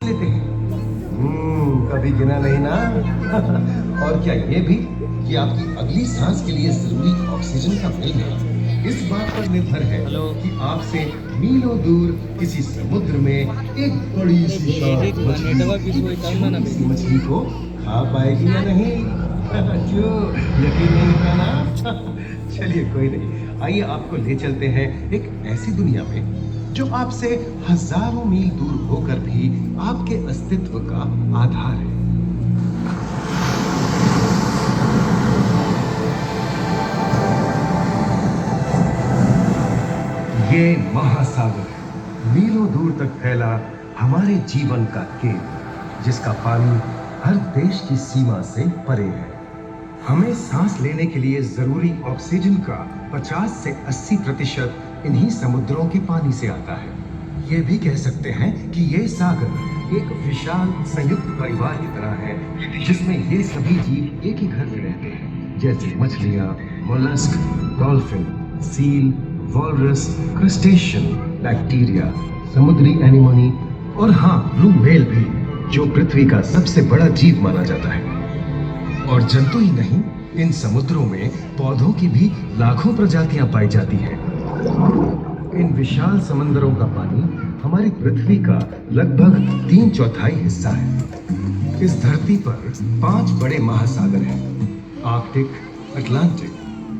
लेते हैं। कभी गिना नहीं ना। और क्या ये भी कि आपकी अगली सांस के लिए जरूरी ऑक्सीजन का मिलना इस बात पर निर्भर है हेलो। कि आपसे मीलों दूर किसी समुद्र में एक बड़ी सी शार्क मछली नेटवर्क इशू एक होता है ना छोटी सी बेबी। मछली को खा पाएगी या नहीं। क्यों, यकीन नहीं होता ना। चलिए कोई नहीं, आइए आपको ले चलते हैं एक ऐसी दुनिया में जो आपसे हजारों मील दूर होकर भी आपके अस्तित्व का आधार है। ये महासागर है, मीलों दूर तक फैला हमारे जीवन का केंद्र, जिसका पानी हर देश की सीमा से परे है। हमें सांस लेने के लिए जरूरी ऑक्सीजन का 50 से 80% इन्हीं समुद्रों के पानी से आता है। ये भी कह सकते हैं कि ये सागर एक विशाल संयुक्त परिवार की तरह है, जिसमें ये सभी जीव एक ही घर में रहते हैं, जैसे मछलियाँ, mollusc, dolphin, seal, walrus, crustacean, bacteria, समुद्री एनिमोनी और हाँ, ब्लू व्हेल भी, जो पृथ्वी का सबसे बड़ा जीव माना जाता है। और जंतु ही नहीं, इन समुद्रों में पौधों की भी लाखों प्रजातियां पाई जाती हैं। इन विशाल समंदरों का पानी हमारी पृथ्वी का लगभग 3/4 हिस्सा है। इस धरती पर 5 बड़े महासागर हैं: आर्कटिक, अटलांटिक,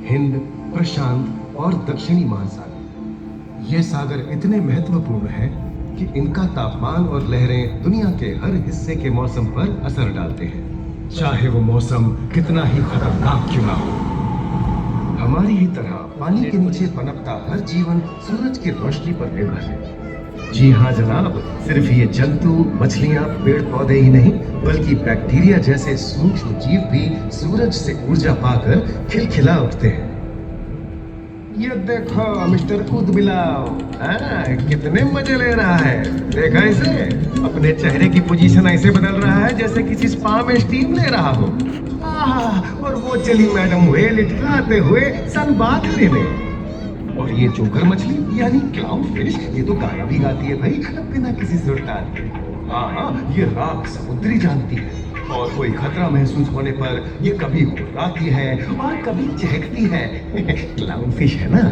हिंद, प्रशांत और दक्षिणी महासागर। ये सागर इतने महत्वपूर्ण हैं कि इनका तापमान और लहरें दुनिया के हर हिस्से के मौसम पर असर डालते हैं, चाहे वो मौसम कितना ही खतरनाक क्यों ना हो। हमारी ही तरह पानी के नीचे पनपता हर जीवन सूरज की रोशनी पर निर्भर है। जी हाँ जनाब, सिर्फ ये जंतु, मछलियाँ, पेड़ पौधे ही नहीं, बल्कि बैक्टीरिया जैसे सूक्ष्म जीव भी सूरज से ऊर्जा पाकर खिलखिला उठते हैं। ये देखो मिस्टर कूद बिलाव, कितने मजे ले रहा है। देखा इसे, अपने चेहरे की पोजीशन ऐसे बदल रहा है जैसे किसी स्पा में स्टीम ले रहा हो। और वो चली मैडम व्हेल इटलाते हुए सन बात लेने। और ये जोकर मछली यानी क्लाउन फिश, ये तो गाना भी गाती है भाई, बिना किसी सुल्तान के। हाँ, ये राख समुद्री जानती है, और कोई खतरा महसूस होने पर ये कभी गुर्राती है और कभी चहकती है। क्लाउन फिश है ना।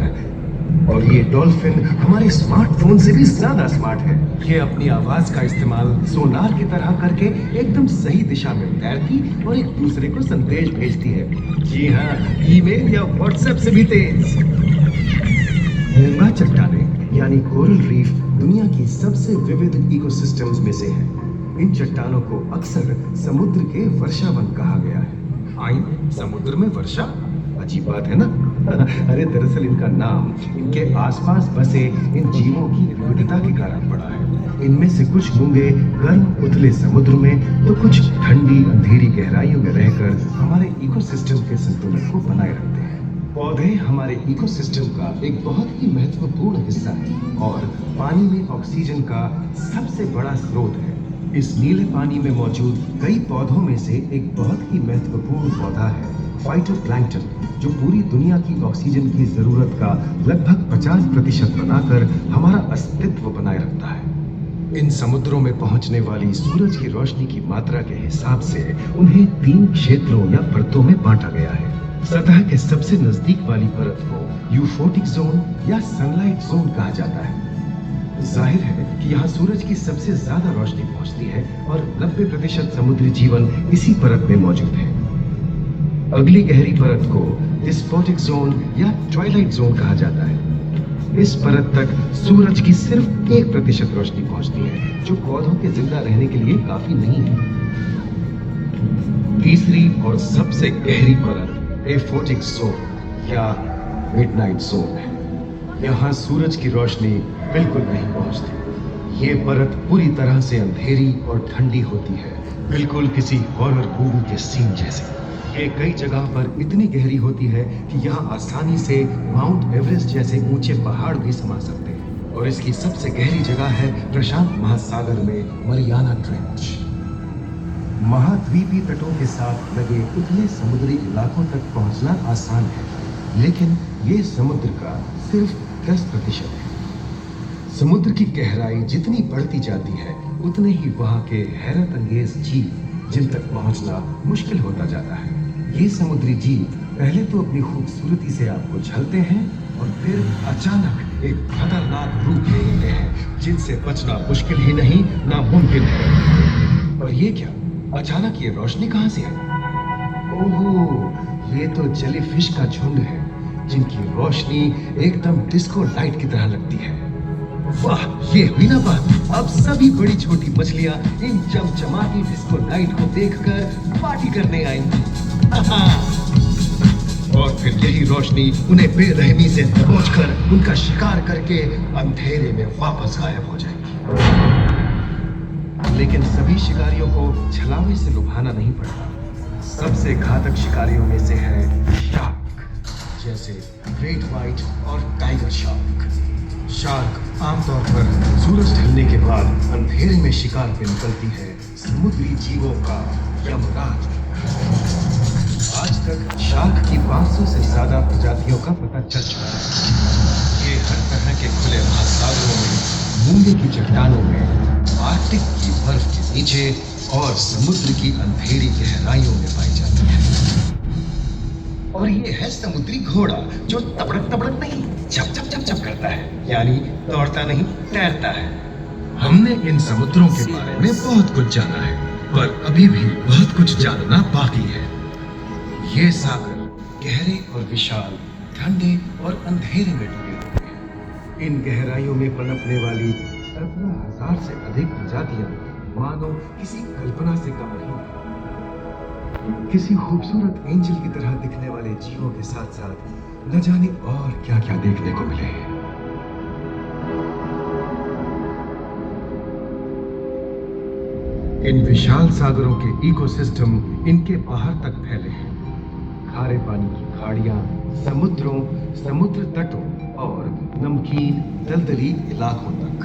और ये डॉल्फिन हमारे स्मार्टफोन से भी ज्यादा स्मार्ट है। ये अपनी आवाज का इस्तेमाल सोनार की तरह करके एकदम सही दिशा में तैरती और एक दूसरे को संदेश भेजती है। जी हाँ, ईमेल या व्हाट्सएप से भी तेज। मूंगा चट्टानें यानी कोरल रीफ दुनिया की सबसे विविध इकोसिस्टम्स में से है। इन चट्टानों को अक्सर समुद्र के वर्षावन कहा गया है। आई, समुद्र में वर्षा, अजीब बात है ना। अरे दरअसल इनका नाम इनके आसपास बसे इन जीवों की विविधता के कारण पड़ा है। इनमें से कुछ गूंगे गर्म उथले समुद्र में, तो कुछ ठंडी अंधेरी गहराइयों में रहकर हमारे इकोसिस्टम के संतुलन को बनाए रखते हैं। पौधे हमारे इकोसिस्टम का एक बहुत ही महत्वपूर्ण हिस्सा है और पानी में ऑक्सीजन का सबसे बड़ा स्रोत है। इस नीले पानी में मौजूद कई पौधों में से एक बहुत ही महत्वपूर्ण पौधा है फाइटोप्लैंक्टन, जो पूरी दुनिया की ऑक्सीजन की जरूरत का लगभग 50% बनाकर हमारा अस्तित्व बनाए रखता है। इन समुद्रों में पहुंचने वाली सूरज की रोशनी की मात्रा के हिसाब से उन्हें 3 क्षेत्रों या परतों में बांटा गया है। सतह के सबसे नजदीक वाली परत को यूफोटिक जोन या सनलाइट जोन कहा जाता है। जाहिर है कि यहाँ सूरज की सबसे ज्यादा रोशनी पहुंचती है और 90% समुद्री जीवन इसी परत में मौजूद है। अगली गहरी परत को डिस्पोटिक जोन या ट्वाइलाइट जोन कहा जाता है। इस परत तक सूरज की सिर्फ 1% रोशनी पहुंचती है, जो पौधों के जिंदा रहने के लिए काफी नहीं है। तीसरी और सबसे गहरी परत एफोटिक जोन या मिडनाइट जोन है। यहाँ सूरज की रोशनी बिल्कुल नहीं पहुंचती। ये परत पूरी तरह से अंधेरी और ठंडी होती है, बिल्कुल किसी हॉरर मूवी के सीन जैसे। ये कई जगह पर इतनी गहरी होती है कि यहाँ आसानी से माउंट एवरेस्ट जैसे ऊंचे पहाड़ भी समा सकते हैं। और इसकी सबसे गहरी जगह है प्रशांत महासागर में मरियाना ट्रेंच। महाद्वीपीय तटों के साथ लगे उतने समुद्री इलाकों तक पहुंचना आसान है, लेकिन ये समुद्र का सिर्फ 10% है। समुद्र की गहराई जितनी बढ़ती जाती है, उतने ही वहाँ के हैरत अंगेज जीव जिन तक पहुंचना मुश्किल होता जाता है। ये समुद्री जीव पहले तो अपनी खूबसूरती से आपको छलते हैं और फिर अचानक एक खतरनाक रूप ले लेते हैं जिनसे बचना मुश्किल ही नहीं नामुमकिन है। और ये क्या, अचानक ये रोशनी कहाँ से आई? ओहो, ये तो जेलीफिश का झुंड है जिनकी रोशनी एकदम डिस्को लाइट की तरह लगती है। वाह, ये हुई ना बात। अब सभी बड़ी छोटी मछलियां इन चमचमाती डिस्को लाइट को देखकर पार्टी करने आएंगी। और फिर यही रोशनी उन्हें बेरहमी से दबोचकर उनका शिकार करके अंधेरे में वापस गायब हो जाएगी। लेकिन सभी शिकारियों को छलावे से लुभाना नहीं पड़ता। सबसे घातक शिकारियों में से है शार्क, जैसे ग्रेट व्हाइट और टाइगर शार्क। शार्क आमतौर पर सूरज ढलने के बाद अंधेरे में शिकार पे निकलती है समुद्री जीवों का यमराज। आज तक शार्क की 500 से ज्यादा प्रजातियों का पता चल चुका है। ये हर तरह के खुले महासागरों में, मूंगे की चट्टानों में, आर्कटिक की बर्फ के नीचे और समुद्र की अंधेरी गहराइयों में पाई जाती है। और ये है समुद्री घोड़ा जो तबड़क तबड़क नहीं, छप छप छप छप करता है, यानी दौड़ता नहीं, तैरता है। हमने इन समुद्रों के बारे में बहुत कुछ जाना है, पर अभी भी बहुत कुछ जानना बाकी है। ये सागर गहरे और विशाल, ठंडे और अंधेरे में डूबे हुए हैं। इन गहराइयों में पनपने वाली 17,000 से अधिक प्रजातियां मानो किसी कल्पना से कम नहीं। किसी खूबसूरत एंजल की तरह दिखने वाले जीवों के साथ साथ न जाने और क्या क्या देखने को मिले। इन विशाल सागरों के इकोसिस्टम इनके बाहर तक फैले हैं। खारे पानी की खाड़ियां, समुद्रों, समुद्र तटों और नमकीन दलदली इलाकों तक।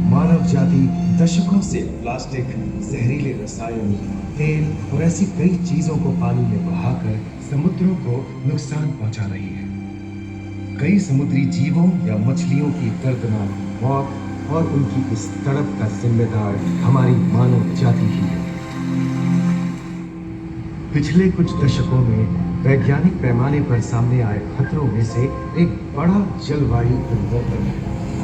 मानव जाति दशकों से प्लास्टिक, जहरीले रसायन, तेल और ऐसी कई चीजों को पानी में बहाकर समुद्रों को नुकसान पहुंचा रही है। कई समुद्री जीवों या मछलियों की दर्दनाक मौत और उनकी इस तड़प का जिम्मेदार हमारी मानव जाति ही है। पिछले कुछ दशकों में वैज्ञानिक पैमाने पर सामने आए खतरों में से एक बड़ा जलवायु परिवर्तन है,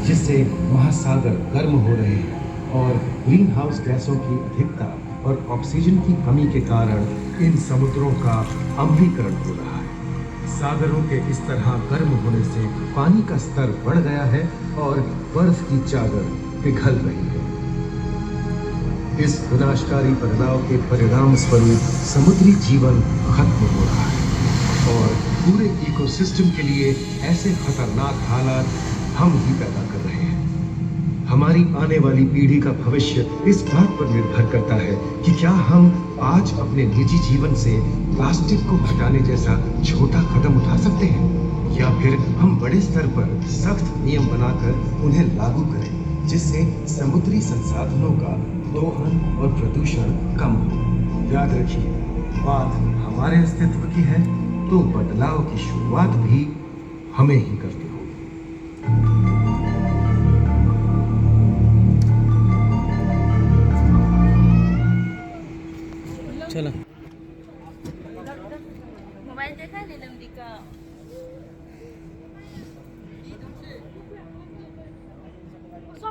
जिससे महासागर गर्म हो रहे हैं और ग्रीन हाउस गैसों की अधिकता और ऑक्सीजन की कमी के कारण इन समुद्रों का अम्लीकरण हो रहा है। सागरों के इस तरह गर्म होने से पानी का स्तर बढ़ गया है और बर्फ की चादर पिघल रही है। इस विनाशकारी बदलाव के परिणाम स्वरूप समुद्री जीवन खत्म हो रहा है और पूरे इकोसिस्टम के लिए ऐसे खतरनाक हालात हम ही पैदा कर रहे हैं। हमारी आने वाली पीढ़ी का भविष्य इस बात पर निर्भर करता है कि क्या हम आज अपने निजी जीवन से प्लास्टिक को हटाने जैसा छोटा कदम उठा सकते हैं, या फिर हम बड़े स्तर पर सख्त नियम बनाकर उन्हें लागू करें जिससे समुद्री संसाधनों का दोहन और प्रदूषण कम हो। याद रखिए, बात हमारे अस्तित्व की है तो बदलाव की शुरुआत भी हमें ही करनी है।